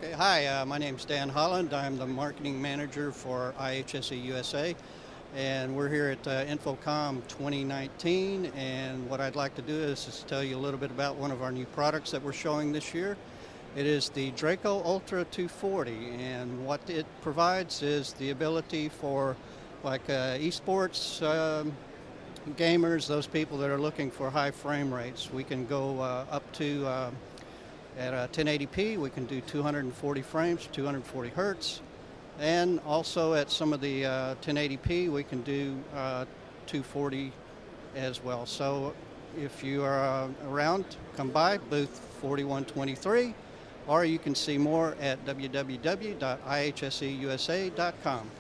Okay, hi, my name's Dan Holland. I'm the marketing manager for IHSE USA, and we're here at InfoComm 2019, and what I'd like to do is tell you a little bit about one of our new products that we're showing this year. It is the Draco Ultra 240, and what it provides is the ability for esports gamers, those people that are looking for high frame rates. We can go up to at 1080p, we can do 240 frames, 240 hertz, and also at some of the 1080p, we can do 240 as well. So if you are around, come by booth 4123, or you can see more at www.ihseusa.com.